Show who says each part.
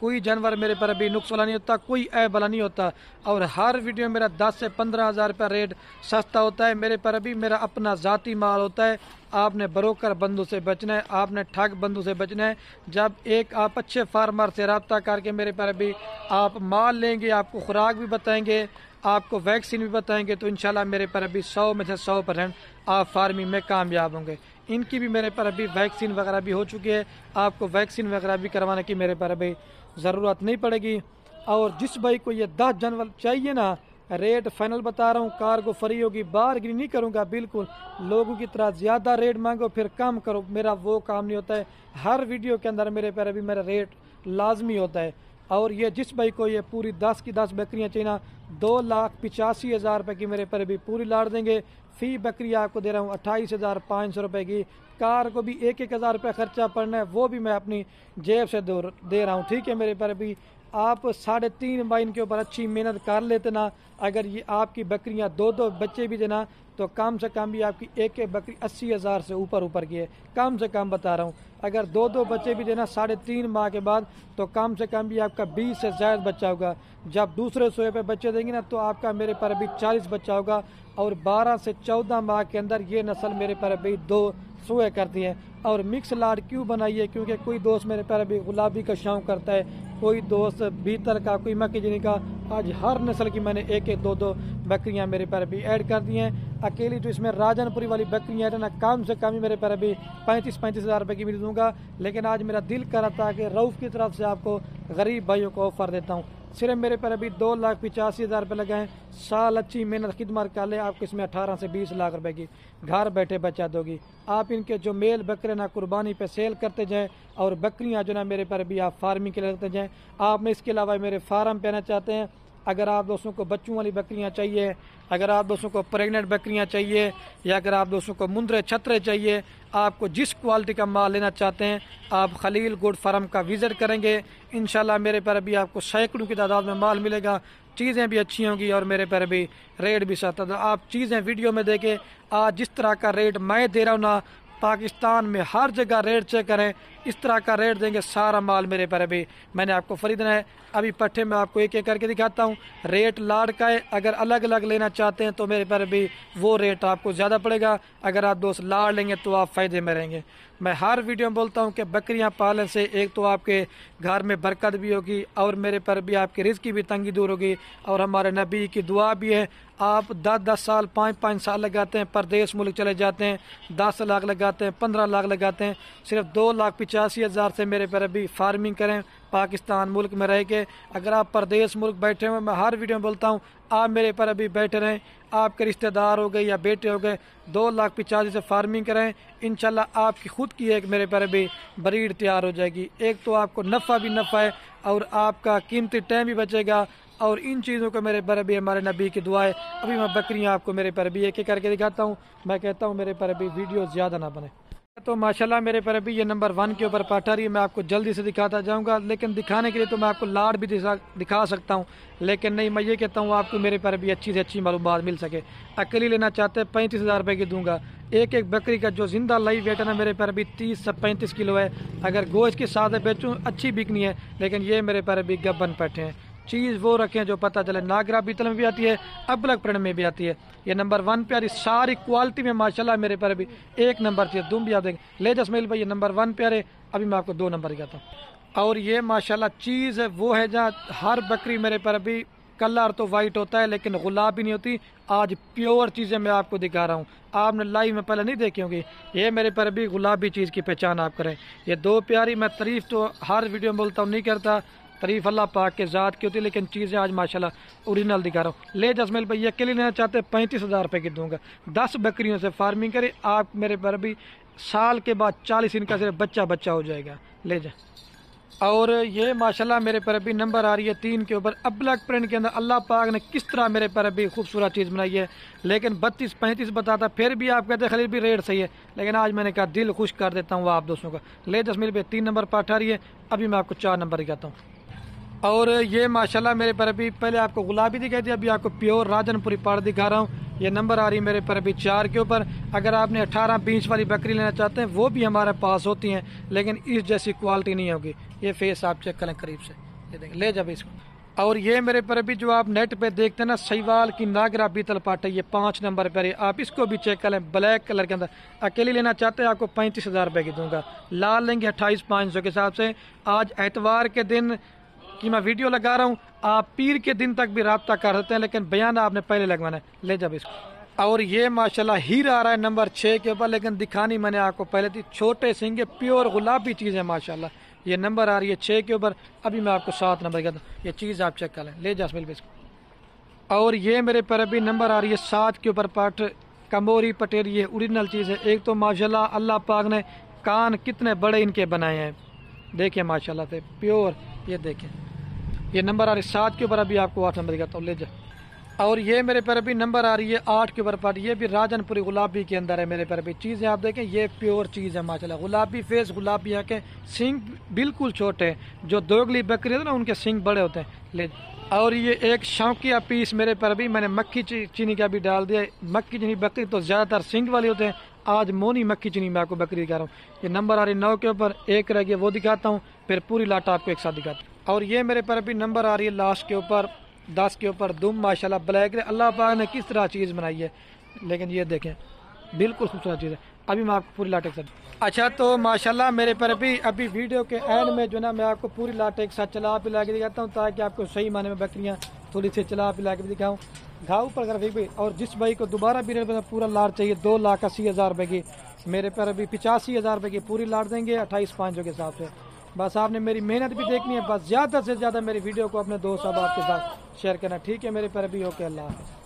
Speaker 1: کوئی جانور میرے پر ابھی نقص والا نہیں ہوتا، کوئی عیب والا نہیں ہوتا، اور ہر ویڈیو میرا 10 سے 15 ہزار روپیہ ریٹ سستا ہوتا ہے۔ میرے پر ابھی میرا اپنا ذاتی مال ہوتا ہے۔ آپ نے بروکر بندوں سے بچنا ہے، آپ نے ٹھگ بندوں سے بچنا ہے۔ جب ایک آپ اچھے فارمر سے رابطہ کر کے میرے پر ابھی آپ مال لیں گے، آپ کو خوراک بھی بتائیں گے، آپ کو ویکسین بھی بتائیں گے، تو انشاءاللہ میرے پر ابھی 100 میں سے 100% آپ فارمنگ میں کامیاب ہوں گے۔ ان کی بھی میرے پر ابھی ویکسین وغیرہ بھی ہو چکی ہے، آپ کو ویکسین وغیرہ بھی کروانے کی میرے پر ابھی ضرورت نہیں پڑے گی۔ اور جس بھائی کو یہ 10 جانور چاہیے نا، ریٹ فائنل بتا رہا ہوں، کار کو فری ہوگی، بارگنی نہیں کروں گا بالکل۔ لوگوں کی طرح زیادہ ریٹ مانگو پھر کم کرو، میرا وہ کام نہیں ہوتا ہے۔ ہر ویڈیو کے اندر میرے پر ابھی میرا ریٹ لازمی ہوتا ہے۔ اور یہ جس بھائی کو یہ پوری 10 کی 10 بکریاں چاہیے نا، 2,85,000 روپے کی میرے پر ابھی پوری لاڑ دیں گے۔ فی بکری آپ کو دے رہا ہوں 28,500 روپے کی۔ کار کو بھی 1,000 روپے خرچہ پڑنا ہے، وہ بھی میں اپنی جیب سے دے رہا ہوں، ٹھیک ہے میرے پر ابھی۔ آپ 3.5 ماہ ان کے اوپر اچھی محنت کر لیتے نا، اگر یہ آپ کی بکریاں 2 بچے بھی دینا تو کم سے کم بھی آپ کی ایک بکری 80,000 سے اوپر کی ہے، کم سے کم بتا رہا ہوں۔ اگر 2 بچے بھی دینا 3.5 ماہ کے بعد تو کم سے کم بھی آپ کا 20 سے زائد بچہ ہوگا۔ جب دوسرے سوئے پہ بچے دیں گے نا تو آپ کا میرے پر ابھی 40 بچہ ہوگا، اور 12 سے 14 ماہ کے اندر یہ نسل میرے پر ابھی 2 سوئے کرتی ہے۔ اور مکس لاٹ کیوں بنائی ہے؟ کیونکہ کوئی دوست میرے پر ابھی گلابی کا شوق کرتا ہے، کوئی دوست بھیتر کا، کوئی مکی جنی کا۔ آج ہر نسل کی میں نے 1-2 بکریاں میرے پر ابھی ایڈ کر دی ہیں۔ اکیلی جو اس میں راجن پوری والی بکریاں ہیں نا، کم سے کم ہی میرے پر ابھی 35 ہزار روپے کی بھی دوں گا، لیکن آج میرا دل کر رہا تھا کہ روف کی طرف سے آپ کو غریب بھائیوں کو آفر دیتا ہوں۔ صرف میرے پر ابھی 2,85,000 روپے لگائیں، سال اچھی محنت خدمت کر لیں، آپ کو اس میں 18 سے 20 لاکھ روپے کی گھر بیٹھے بچت ہوگی۔ آپ ان کے جو میل بکرے نا قربانی پہ سیل کرتے جائیں، اور بکریاں جو نا میرے پر ابھی آپ فارمنگ کے لیے رکھتے جائیں۔ آپ میں اس کے علاوہ میرے فارم پہ آنا چاہتے ہیں، اگر آپ دوستوں کو بچوں والی بکریاں چاہیے، اگر آپ دوستوں کو پریگننٹ بکریاں چاہیے، یا اگر آپ دوستوں کو مندرے چھترے چاہیے، آپ کو جس کوالٹی کا مال لینا چاہتے ہیں، آپ خلیل گوڈ فارم کا وزٹ کریں گے، انشاءاللہ میرے پر ابھی آپ کو سینکڑوں کی تعداد میں مال ملے گا، چیزیں بھی اچھی ہوں گی، اور میرے پر ابھی ریٹ بھی سستا تھا۔ آپ چیزیں ویڈیو میں دیکھیں، آج جس طرح کا ریٹ میں دے رہا ہوں نا، پاکستان میں ہر جگہ ریٹ چیک کریں، اس طرح کا ریٹ دیں گے، سارا مال میرے پر ابھی میں نے آپ کو فری دینا ہے۔ ابھی پٹھے میں آپ کو ایک ایک کر کے دکھاتا ہوں، ریٹ لاڑ کا ہے، اگر الگ الگ لینا چاہتے ہیں تو میرے پر ابھی وہ ریٹ آپ کو زیادہ پڑے گا، اگر آپ دوست لاڑ لیں گے تو آپ فائدے میں رہیں گے۔ میں ہر ویڈیو میں بولتا ہوں کہ بکریاں پالنے سے ایک تو آپ کے گھر میں برکت بھی ہوگی، اور میرے پر بھی آپ کے رزق کی بھی تنگی دور ہوگی، اور ہمارے نبی کی دعا بھی ہے۔ آپ 10 سال 5 سال لگاتے ہیں، پردیس ملک چلے جاتے ہیں، 10 لاکھ لگاتے ہیں، 15 لاکھ لگاتے ہیں، صرف 2,85,000 سے میرے پر ابھی فارمنگ کریں پاکستان ملک میں رہ کے۔ اگر آپ پردیس ملک بیٹھے ہوئے، میں ہر ویڈیو میں بولتا ہوں، آپ میرے پر ابھی بیٹھے رہیں، آپ کے رشتہ دار ہو گئے یا بیٹے ہو گئے، 2,85,000 سے فارمنگ کریں، انشاءاللہ آپ کی خود کی ایک میرے پر ابھی بریڈ تیار ہو جائے گی۔ ایک تو آپ کو نفع بھی نفع ہے، اور آپ کا قیمتی ٹائم بھی بچے گا، اور ان چیزوں کو میرے پر ابھی ہمارے نبی کی دعا ہے۔ ابھی میں بکریاں آپ کو میرے پر ابھی ایک ایک کر کے دکھاتا ہوں، میں کہتا ہوں میرے پر ابھی ویڈیو زیادہ نہ بنے۔ تو ماشاءاللہ میرے پر ابھی یہ نمبر 1 کے اوپر پاٹھ آ رہی ہے، میں آپ کو جلدی سے دکھاتا جاؤں گا، لیکن دکھانے کے لیے تو میں آپ کو لاڑ بھی دکھا سکتا ہوں، لیکن نہیں، میں یہ کہتا ہوں آپ کو میرے پر ابھی اچھی سے اچھی معلومات مل سکے۔ اکیلی لینا چاہتے ہیں 35,000 روپے کی دوں گا۔ ایک بکری کا جو زندہ لائی ویٹ ہے نا میرے پر ابھی 30 سے 35 کلو ہے، اگر گوشت کے ساتھ بیچوں اچھی بکنی ہے، لیکن یہ میرے پر ابھی گبن پیٹھے ہیں۔ چیز وہ رکھیں جو پتہ چلے، ناگرا بیتل میں بھی آتی ہے، ابلک پرن میں بھی آتی ہے۔ یہ نمبر 1 پہ آ رہی، ساری کوالٹی میں ماشاءاللہ میرے پر ابھی 1 نمبر چیز، تم بھی آپ دیکھیں لے جسمیل بھائی، یہ نمبر 1 پہ آ رہے۔ ابھی میں آپ کو 2 نمبر دکھاتا ہوں، اور یہ ماشاءاللہ چیز ہے وہ ہے جہاں ہر بکری میرے پر ابھی کلر تو وائٹ ہوتا ہے لیکن گلابی نہیں ہوتی۔ آج پیور چیزیں میں آپ کو دکھا رہا ہوں، آپ نے لائیو میں پہلے نہیں دیکھی ہوں گی، یہ میرے پر ابھی گلابی چیز کی پہچان آپ کریں۔ یہ 2 پیاری، میں تعریف تو ہر ویڈیو میں بولتا ہوں، نہیں کرتا، تعریف اللہ پاک کے ذات کی ہوتی ہے، لیکن چیزیں آج ماشاءاللہ اوریجنل دکھا رہا ہوں۔ لے جسمیل بھائی اکیلے لینا چاہتے ہیں 35,000 روپے کی دوں گا، 10 بکریوں سے فارمنگ کرے، آپ میرے پر ابھی سال کے بعد 40 ان کا صرف بچہ ہو جائے گا، لے جائیں۔ اور یہ ماشاءاللہ میرے پر ابھی نمبر آ رہی ہے 3 کے اوپر، ابلک پرنٹ کے اندر اللہ پاک نے کس طرح میرے پر ابھی خوبصورت چیز بنائی ہے، لیکن 32-35 بتاتا، پھر بھی آپ کہتے ہیں خلیل بھی ریٹ صحیح ہے، لیکن آج میں نے کہا دل خوش کر دیتا ہوں وہ آپ دوستوں کا۔ لے جسمیل پہ 3 نمبر پاٹھ آ رہی ہے، ابھی میں آپ کو 4 نمبر دکھاتا ہوں۔ اور یہ ماشاءاللہ میرے پر ابھی پہلے آپ کو گلابی دکھائی تھی، ابھی آپ کو پیور راجن پوری پاڑ دکھا رہا ہوں۔ یہ نمبر آ رہی میرے پر ابھی 4 کے اوپر۔ اگر آپ نے 18-20 والی بکری لینا چاہتے ہیں وہ بھی ہمارے پاس ہوتی ہیں، لیکن اس جیسی کوالٹی نہیں ہوگی۔ یہ فیس آپ چیک کریں قریب سے۔ یہ دیکھیں لے جا بھائی اس کو. اور یہ میرے پر ابھی جو آپ نیٹ پہ دیکھتے ہیں نا سہیوال کی ناگرا بیتل پاٹ ہے، یہ 5 نمبر پر ہے. آپ اس کو بھی چیک کر لیں، بلیک کلر کے اندر. اکیلی لینا چاہتے ہیں آپ کو 35,000 روپے کی دوں گا. لال لیں گے 28,500 کے حساب سے. آج اتوار کے دن کی میں ویڈیو لگا رہا ہوں، آپ پیر کے دن تک بھی رابطہ کر سکتے ہیں، لیکن بیان آپ نے پہلے لگوانا ہے. لے جا اس کو. اور یہ ماشاءاللہ ہیرا آ رہا ہے نمبر 6 کے اوپر، لیکن دکھانی میں نے آپ کو پہلے تھی. چھوٹے سنگے پیور گلابی چیز ہے ماشاءاللہ. یہ نمبر آ رہی ہے 6 کے اوپر. ابھی میں آپ کو 7 نمبر کہتا ہوں، یہ چیز آپ چیک کر لیں. لے جا اس کو. اور یہ میرے پر ابھی نمبر آ رہی ہے 7 کے اوپر پاٹ کموری پٹیل. یہ اوریجنل چیز ہے. ایک تو ماشاءاللہ اللہ پاک نے کان کتنے بڑے ان کے بنائے ہیں، دیکھیں ماشاءاللہ سے پیور. یہ دیکھیں یہ نمبر آ رہی ہے 7 کے اوپر. ابھی آپ کو 8 نمبر دکھاتا ہوں. لے جا. اور یہ میرے پر ابھی نمبر آ رہی ہے 8 کے اوپر پاٹ. یہ بھی راجن پوری گلابی کے اندر ہے میرے پر ابھی. چیزیں آپ دیکھیں یہ پیور چیز ہے ماشاءاللہ. گلابی فیس، گلابی آنکھیں، سنگ بالکل چھوٹے. جو دوگلی بکری ہے نا ان کے سنگ بڑے ہوتے ہیں. لے. اور یہ ایک شوقیہ پیس میرے پر ابھی میں نے مکھی چینی کا بھی ڈال دیا. مکھی چینی بکری تو زیادہ تر سنگ والی ہوتے ہیں. آج مونی مکھی چینی میں آپ کو بکری دکھا رہا ہوں. یہ نمبر آ رہی ہے 9 کے اوپر. ایک رہ گیا وہ دکھاتا ہوں، پھر پوری لاٹ آپ کو ایک ساتھ دکھاتا ہوں. اور یہ میرے پر ابھی نمبر آ رہی ہے لاسٹ کے اوپر 10 کے اوپر دم ماشاءاللہ بلیک. اللہ پاک نے کس طرح چیز بنائی ہے، لیکن یہ دیکھیں بالکل خوبصورت چیز ہے. ابھی میں آپ کو پوری لاٹ ایک ساتھ. اچھا تو ماشاءاللہ میرے پر ابھی ویڈیو کے اینڈ میں جو نا میں آپ کو پوری لاٹ ایک ساتھ چلا پلا کے دکھاتا ہوں، تاکہ آپ کو صحیح معنی میں بکریاں تھوڑی سی چلا پلا کے بھی دکھاؤں. گھاؤ پر اگر بھی. اور جس بھائی کو دوبارہ بھی پورا لاٹ چاہیے 2,80,000 روپے کی، میرے پر ابھی 85,000 روپے کی پوری لاٹ دیں گے 28,500 کے حساب سے. بس آپ نے میری محنت بھی دیکھنی ہے. بس زیادہ سے زیادہ میری ویڈیو کو اپنے دوست احباب کے ساتھ شیئر کرنا. ٹھیک ہے میرے پر ابھی اوکے. اللہ حافظ.